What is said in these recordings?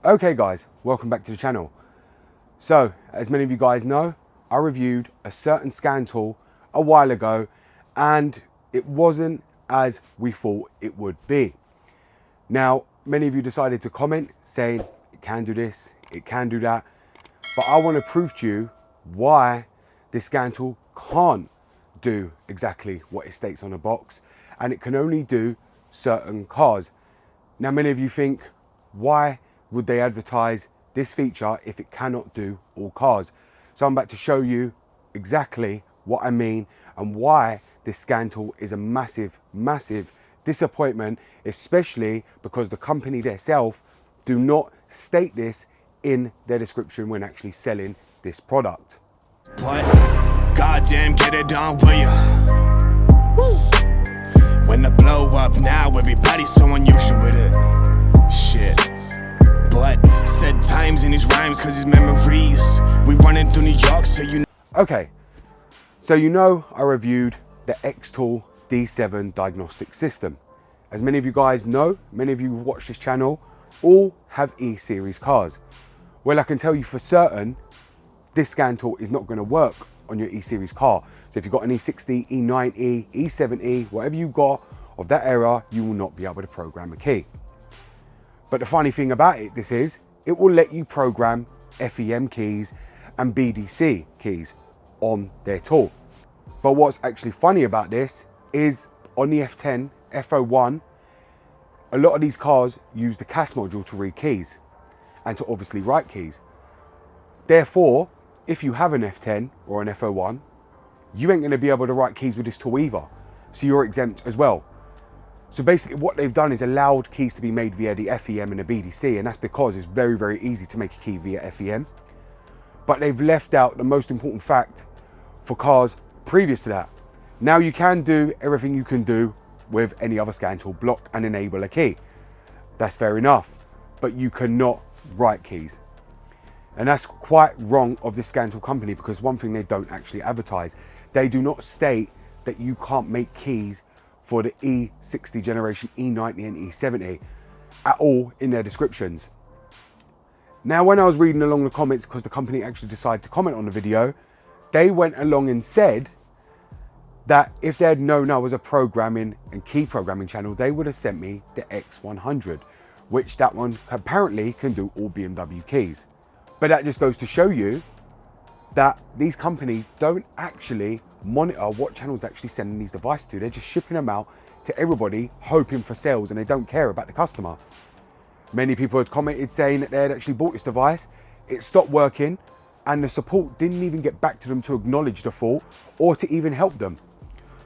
Okay guys, welcome back to the channel. So, as many of you guys know, I reviewed a certain scan tool a while ago and it wasn't as we thought it would be. Now, many of you decided to comment saying it can do this, it can do that, but I want to prove to you why this scan tool can't do exactly what it states on the box, and it can only do certain cars. Now, many of you think, why would they advertise this feature if it cannot do all cars? So I'm about to show you exactly what I mean and why this scan tool is a massive disappointment, especially because the company themselves do not state this in their description when actually selling this product. What? Goddamn, get it done, will ya? Woo. When the blow up now, everybody's so unusual with it. Shit. But said times in his rhymes, cause his memories. We running through New York, so you know. Okay, so you know I reviewed the XTOOL D7 diagnostic system. As many of you guys know, many of you who watch this channel, all have E-Series cars. Well, I can tell you for certain, this scan tool is not going to work on your E-Series car. So if you've got an E60, E90, E70, whatever you got of that era, you will not be able to program a key. But the funny thing about it, it will let you program FEM keys and BDC keys on their tool. But what's actually funny about this is on the F10, F01, a lot of these cars use the CAS module to read keys and to obviously write keys. Therefore, if you have an F10 or an F01, you ain't going to be able to write keys with this tool either. So you're exempt as well. So basically what they've done is allowed keys to be made via the FEM and the BDC, and that's because it's very easy to make a key via FEM. But they've left out the most important fact for cars previous to that. Now you can do everything you can do with any other scan tool, block and enable a key. That's fair enough, but you cannot write keys. And that's quite wrong of this scan tool company, because one thing they don't actually advertise, they do not state that you can't make keys for the E60 generation, E90 and E70 at all in their descriptions. Now, when I was reading along the comments, because the company actually decided to comment on the video, they went along and said that if they had known I was a programming and key programming channel, they would have sent me the X100, which that one apparently can do all BMW keys. But that just goes to show you that these companies don't actually monitor what channels they're actually sending these devices to. They're just shipping them out to everybody, hoping for sales, and they don't care about the customer. Many people had commented saying that they had actually bought this device, it stopped working, and the support didn't even get back to them to acknowledge the fault or to even help them,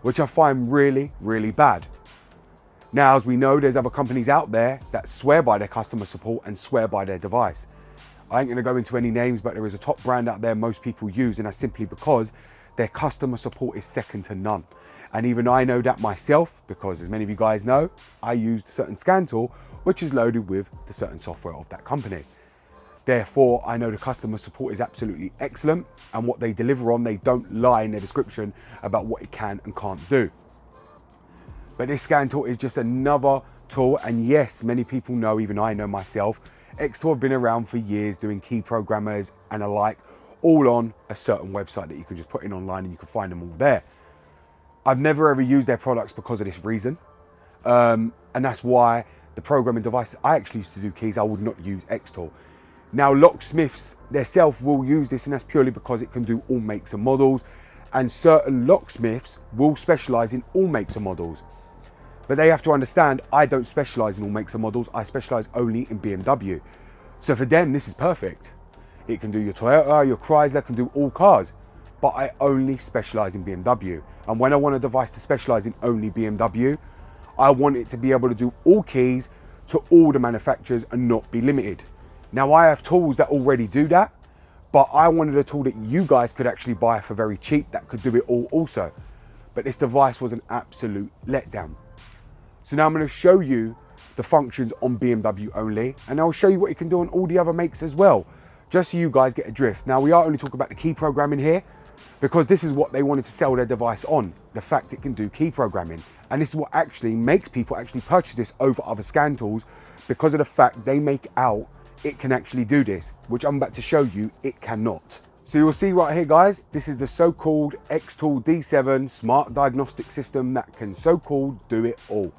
which I find really bad. Now, as we know, there's other companies out there that swear by their customer support and swear by their device. I ain't gonna go into any names, but there is a top brand out there most people use, and that's simply because their customer support is second to none. And even I know that myself, because as many of you guys know, I used a certain scan tool, which is loaded with the certain software of that company. Therefore, I know the customer support is absolutely excellent, and what they deliver on, they don't lie in their description about what it can and can't do. But this scan tool is just another tool, and yes, many people know, even I know myself, XTOOL have been around for years doing key programmers and alike, all on a certain website that you can just put in online and you can find them all there. I've never ever used their products because of this reason. And that's why the programming devices I actually used to do keys, I would not use XTOOL. Now, locksmiths themselves will use this, and that's purely because it can do all makes and models, and certain locksmiths will specialize in all makes and models. But they have to understand, I don't specialize in all makes and models, I specialize only in BMW. So for them, this is perfect. It can do your Toyota, your Chrysler, can do all cars, but I only specialize in BMW. And when I want a device to specialize in only BMW, I want it to be able to do all keys to all the manufacturers and not be limited. Now, I have tools that already do that, but I wanted a tool that you guys could actually buy for very cheap that could do it all also. But this device was an absolute letdown. So now I'm going to show you the functions on BMW only, and I'll show you what you can do on all the other makes as well, just so you guys get a drift. Now, we are only talking about the key programming here, because this is what they wanted to sell their device on, the fact it can do key programming. And this is what actually makes people actually purchase this over other scan tools, because of the fact they make out it can actually do this, which I'm about to show you it cannot. So you'll see right here, guys, this is the so-called XTOOL D7 smart diagnostic system that can so-called do it all.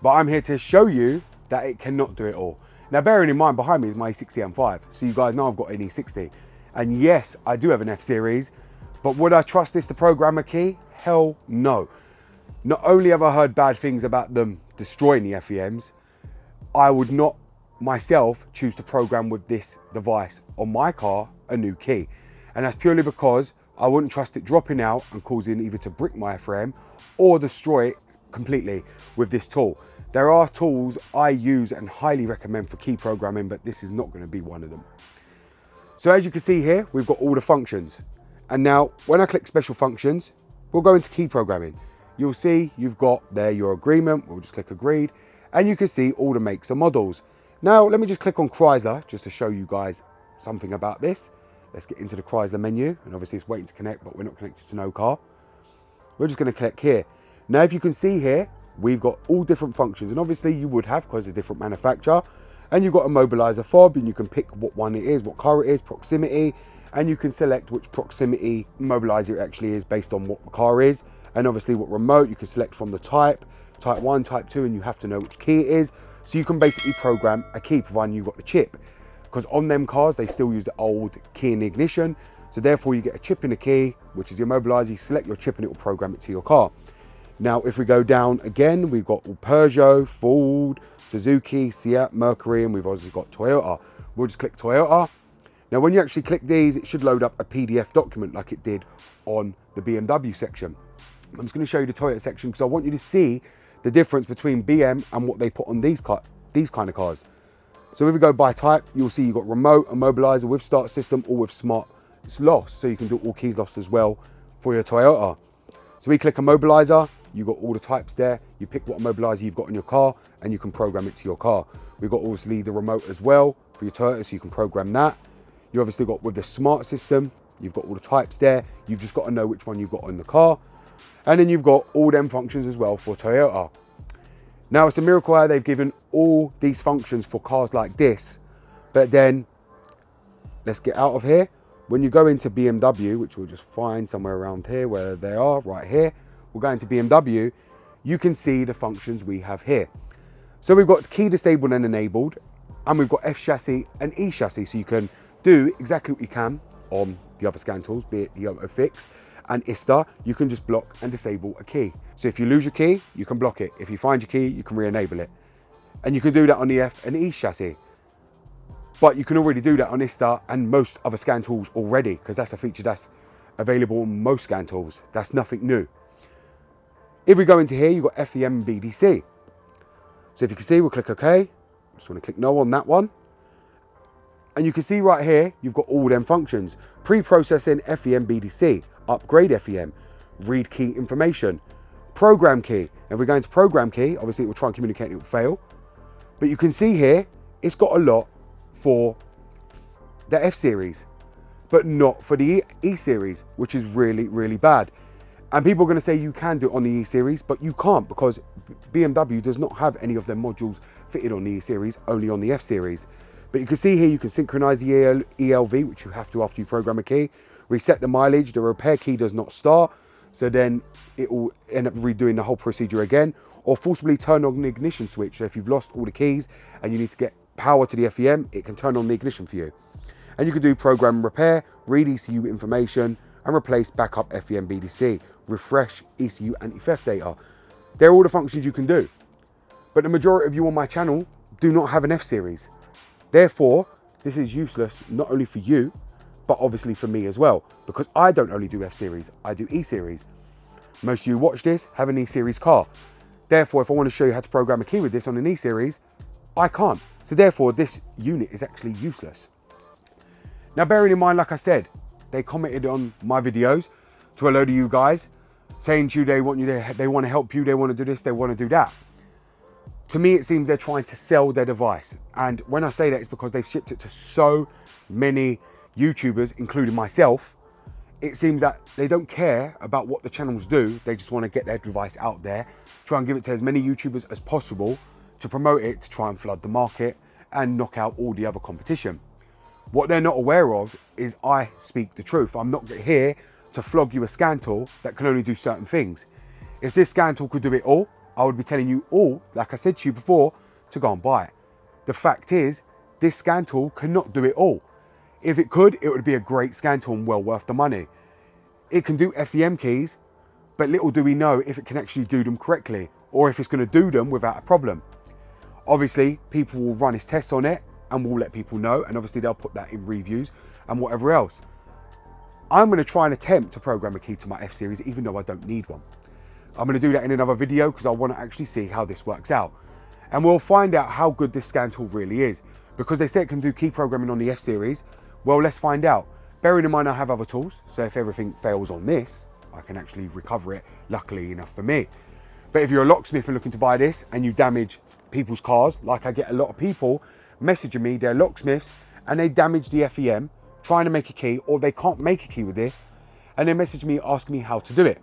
But I'm here to show you that it cannot do it all. Now, bearing in mind, behind me is my E60 M5. So you guys know I've got an E60. And yes, I do have an F-Series, but would I trust this to program a key? Hell no. Not only have I heard bad things about them destroying the FEMs, I would not myself choose to program with this device on my car a new key. And that's purely because I wouldn't trust it dropping out and causing either to brick my FRM or destroy it completely with this tool. There are tools I use and highly recommend for key programming, but this is not going to be one of them. So as you can see here, we've got all the functions. And now when I click special functions, we'll go into key programming. You'll see you've got there your agreement. We'll just click agreed, and you can see all the makes and models. Now let me just click on Chrysler just to show you guys something about this. Let's get into the Chrysler menu, and obviously it's waiting to connect, but we're not connected to no car. We're just going to click here. Now, if you can see here, we've got all different functions, and obviously you would have because it's a different manufacturer. And you've got a mobilizer fob, and you can pick what one it is, what car it is, proximity, and you can select which proximity mobilizer it actually is based on what the car is. And obviously what remote, you can select from the type 1, type 2, and you have to know which key it is. So you can basically program a key providing you've got the chip. Because on them cars, they still use the old key in the ignition. So therefore you get a chip in the key, which is your mobilizer. You select your chip and it will program it to your car. Now, if we go down again, we've got Peugeot, Ford, Suzuki, Seat, Mercury, and we've also got Toyota. We'll just click Toyota. Now, when you actually click these, it should load up a PDF document like it did on the BMW section. I'm just going to show you the Toyota section because I want you to see the difference between BM and what they put on these kind of cars. So if we go by type, you'll see you've got remote and mobilizer with start system or with smart loss. So you can do all keys lost as well for your Toyota. So we click a mobilizer, you've got all the types there. You pick what mobilizer you've got in your car and you can program it to your car. We've got obviously the remote as well for your Toyota, so you can program that. You obviously got with the smart system, you've got all the types there. You've just got to know which one you've got in the car. And then you've got all them functions as well for Toyota. Now, it's a miracle how they've given all these functions for cars like this. But then, let's get out of here. When you go into BMW, which we'll just find somewhere around here where they are, right here. We'll go into BMW. You can see the functions we have here. So we've got key disabled and enabled. And we've got F chassis and E chassis. So you can do exactly what you can on the other scan tools, be it the OTOFIX and ISTA. You can just block and disable a key. So if you lose your key, you can block it. If you find your key, you can re-enable it. And you can do that on the F and E chassis. But you can already do that on ISTA and most other scan tools already, because that's a feature that's available on most scan tools. That's nothing new. If we go into here, you've got FEM and BDC. So if you can see, we'll click OK. Just want to click no on that one. And you can see right here, you've got all them functions. Pre-processing FEM BDC, upgrade FEM, read key information, program key. And if we go into program key, obviously it will try and communicate and it will fail. But you can see here, it's got a lot for the F series, but not for the E series, which is really, really bad. And people are going to say you can do it on the E series, but you can't because BMW does not have any of their modules fitted on the E series, only on the F series. But you can see here, you can synchronize the ELV, which you have to after you program a key, reset the mileage, the repair key does not start. So then it will end up redoing the whole procedure again, or forcibly turn on the ignition switch. So if you've lost all the keys and you need to get power to the FEM, it can turn on the ignition for you. And you can do program repair, read ECU information, and replace backup FEM BDC, refresh ECU anti-theft data. They're all the functions you can do. But the majority of you on my channel do not have an F series. Therefore, this is useless not only for you, but obviously for me as well, because I don't only do F series, I do E series. Most of you watch this have an E series car. Therefore, if I want to show you how to program a key with this on an E series, I can't. So therefore, this unit is actually useless. Now, bearing in mind, like I said, they commented on my videos to a load of you guys saying to you, they want to help you, they want to do this, they want to do that. To me, it seems they're trying to sell their device. And when I say that, it's because they've shipped it to so many YouTubers, including myself. It seems that they don't care about what the channels do. They just want to get their device out there, try and give it to as many YouTubers as possible to promote it, to try and flood the market and knock out all the other competition. What they're not aware of is I speak the truth. I'm not here to flog you a scan tool that can only do certain things. If this scan tool could do it all, I would be telling you all, like I said to you before, to go and buy it. The fact is, this scan tool cannot do it all. If it could, it would be a great scan tool and well worth the money. It can do FEM keys, but little do we know if it can actually do them correctly or if it's going to do them without a problem. Obviously, people will run its tests on it and will let people know, and obviously they'll put that in reviews and whatever else. I'm going to try and attempt to program a key to my F series even though I don't need one. I'm going to do that in another video because I want to actually see how this works out. And we'll find out how good this scan tool really is. Because they say it can do key programming on the F series, well, let's find out. Bearing in mind I have other tools, so if everything fails on this, I can actually recover it, luckily enough for me. But if you're a locksmith and looking to buy this and you damage people's cars, like I get a lot of people messaging me, they're locksmiths, and they damage the FEM, trying to make a key, or they can't make a key with this, and they message me asking me how to do it.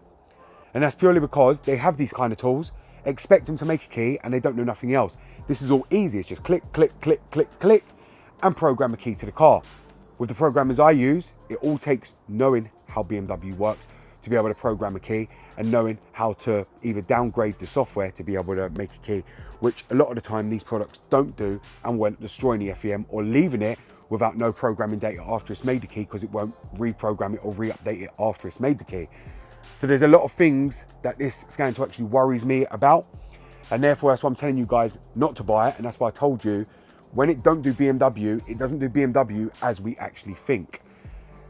And that's purely because they have these kind of tools, expect them to make a key, and they don't know nothing else. This is all easy. It's just click, click, click, click, click, and program a key to the car. With the programmers I use, it all takes knowing how BMW works to be able to program a key and knowing how to either downgrade the software to be able to make a key, which a lot of the time these products don't do, and will destroying the FEM or leaving it without no programming data after it's made the key because it won't reprogram it or re-update it after it's made the key. So there's a lot of things that this scan tool actually worries me about, and therefore that's why I'm telling you guys not to buy it. And that's why I told you when it don't do BMW, it doesn't do BMW as we actually think.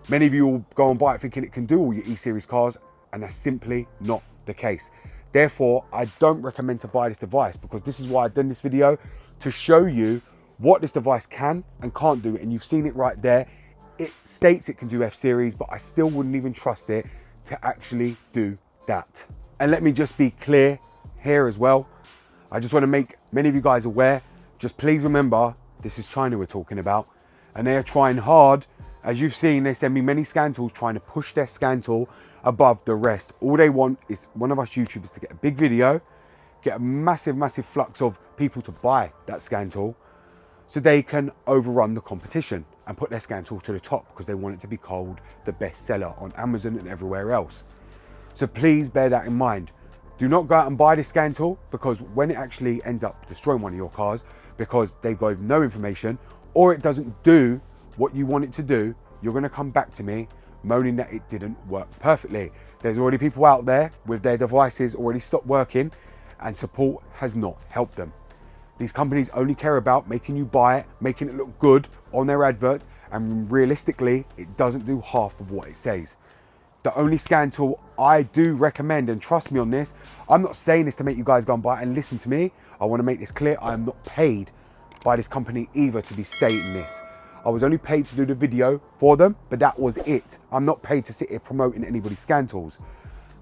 Many of you will go and buy it thinking it can do all your E-Series cars, and that's simply not the case. Therefore, I don't recommend to buy this device, because this is why I've done this video, to show you what this device can and can't do. And you've seen it right there. It states it can do F-Series, but I still wouldn't even trust it to actually do that. And let me just be clear here as well. I just want to make many of you guys aware, just please remember, this is China we're talking about, and they are trying hard. As you've seen, they send me many scan tools trying to push their scan tool above the rest. All they want is one of us YouTubers to get a big video, get a massive, massive flux of people to buy that scan tool so they can overrun the competition and put their scan tool to the top because they want it to be called the best seller on Amazon and everywhere else. So please bear that in mind. Do not go out and buy this scan tool, because when it actually ends up destroying one of your cars because they've got no information or it doesn't do what you want it to do, you're going to come back to me moaning that it didn't work perfectly. There's already people out there with their devices already stopped working and support has not helped them. These companies only care about making you buy it, making it look good on their adverts, and realistically, it doesn't do half of what it says. The only scan tool I do recommend, and trust me on this, I'm not saying this to make you guys go and buy it, and listen to me, I want to make this clear, I am not paid by this company either to be stating this. I was only paid to do the video for them, but that was it. I'm not paid to sit here promoting anybody's scan tools.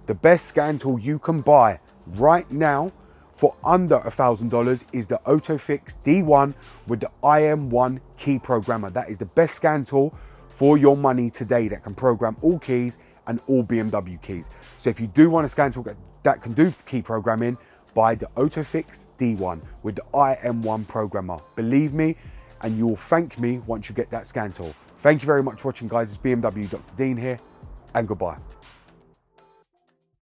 The best scan tool you can buy right now for under $1,000 is the OTOFIX D1 with the IM1 key programmer. That is the best scan tool for your money today that can program all keys and all BMW keys. So if you do want a scan tool that can do key programming, buy the OTOFIX D1 with the IM1 programmer. Believe me, and you will thank me once you get that scan tool. Thank you very much for watching, guys. It's BMW Dr. Dean here, and goodbye.